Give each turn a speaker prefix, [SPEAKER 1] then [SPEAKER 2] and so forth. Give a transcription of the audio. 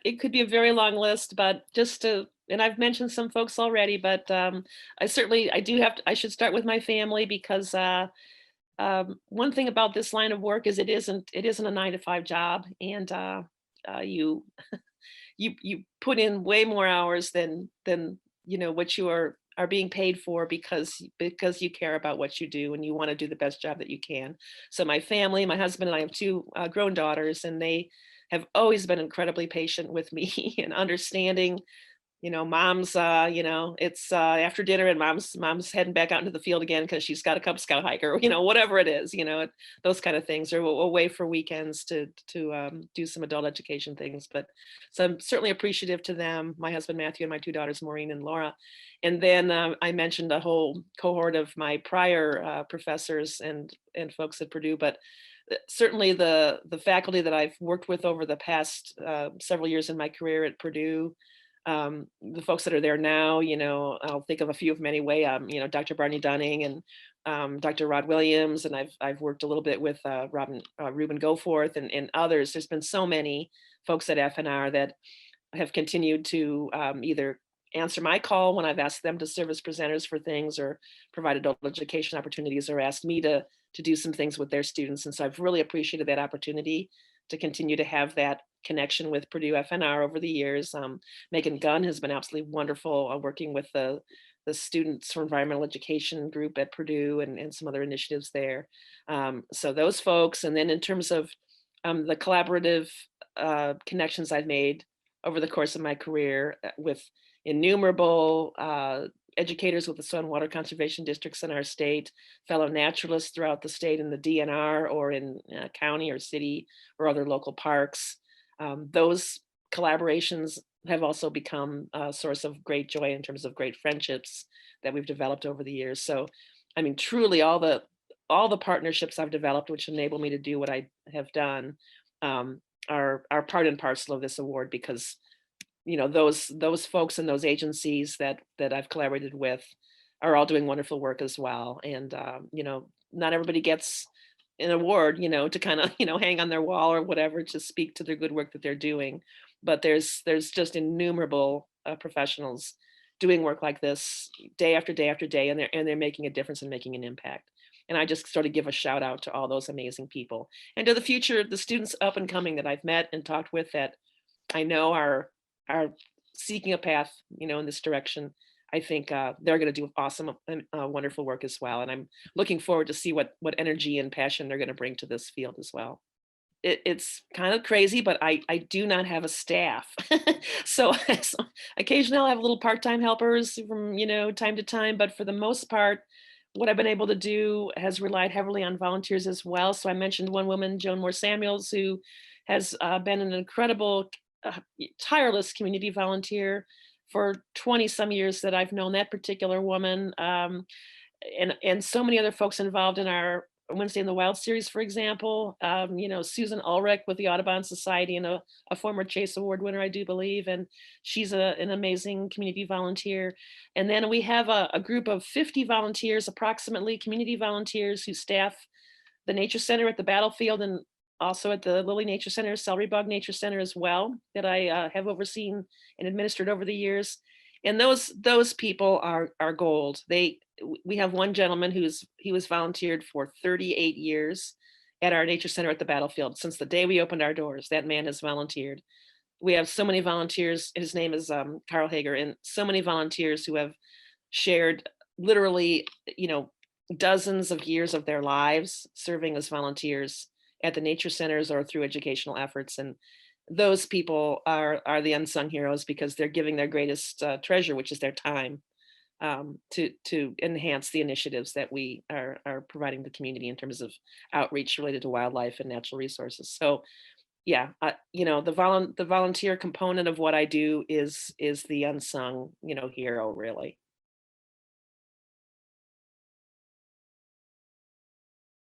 [SPEAKER 1] it could be a very long list, but just to, and I've mentioned some folks already, but I do have to, I should start with my family because one thing about this line of work is it isn't a 9 to 5 job, and you you put in way more hours than what you are being paid for because you care about what you do and you want to do the best job that you can. So my family, my husband and I have two grown daughters, and they have always been incredibly patient with me and understanding. Mom's, it's after dinner and mom's heading back out into the field again because she's got a Cub Scout hike, or whatever it is, those kind of things, or away for weekends to do some adult education things. But so I'm certainly appreciative to them, my husband Matthew and my two daughters Maureen and Laura. And then I mentioned a whole cohort of my prior professors and folks at Purdue, but certainly the faculty that I've worked with over the past several years in my career at Purdue, the folks that are there now, I'll think of a few of them anyway. Dr. Barney Dunning and Dr. Rod Williams, and I've worked a little bit with Ruben Goforth and others. There's been so many folks at FNR that have continued to either answer my call when I've asked them to serve as presenters for things, or provide adult education opportunities, or asked me to do some things with their students. And so I've really appreciated that opportunity to continue to have that connection with Purdue FNR over the years. Megan Gunn has been absolutely wonderful working with the Students for Environmental Education group at Purdue and some other initiatives there. So those folks, and then in terms of the collaborative connections I've made over the course of my career with innumerable educators with the soil and water conservation districts in our state, fellow naturalists throughout the state in the DNR or in county or city or other local parks. Those collaborations have also become a source of great joy in terms of great friendships that we've developed over the years. So, I mean, truly all the partnerships I've developed, which enable me to do what I have done, are part and parcel of this award, because those folks and those agencies that I've collaborated with are all doing wonderful work as well. And not everybody gets an award, to kind of hang on their wall or whatever to speak to the good work that they're doing. But there's just innumerable professionals doing work like this day after day after day, and they're making a difference and making an impact. And I just sort of give a shout out to all those amazing people, and to the students up and coming that I've met and talked with that I know are seeking a path, in this direction. I think they're going to do awesome, wonderful work as well. And I'm looking forward to see what energy and passion they're going to bring to this field as well. It's kind of crazy, but I do not have a staff. So occasionally I'll have little part-time helpers from, time to time, but for the most part, what I've been able to do has relied heavily on volunteers as well. So I mentioned one woman, Joan Moore Samuels, who has been an incredible, tireless community volunteer for 20 some years that I've known that particular woman, and so many other folks involved in our Wednesday in the Wild series, for example. Susan Ulrich with the Audubon Society, and a former Chase Award winner, I do believe, and she's an amazing community volunteer. And then we have a group of 50 volunteers, approximately, community volunteers who staff the Nature Center at the Battlefield, and also at the Lilly Nature Center, Celery Bog Nature Center as well, that I have overseen and administered over the years. And those people are gold. We have one gentleman he was volunteered for 38 years at our Nature Center at the Battlefield. Since the day we opened our doors, that man has volunteered. We have so many volunteers. His name is Carl Hager, and so many volunteers who have shared literally, dozens of years of their lives serving as volunteers at the nature centers or through educational efforts. And those people are the unsung heroes, because they're giving their greatest treasure, which is their time, to enhance the initiatives that we are providing the community in terms of outreach related to wildlife and natural resources. So yeah, the volunteer component of what I do is the unsung, hero, really.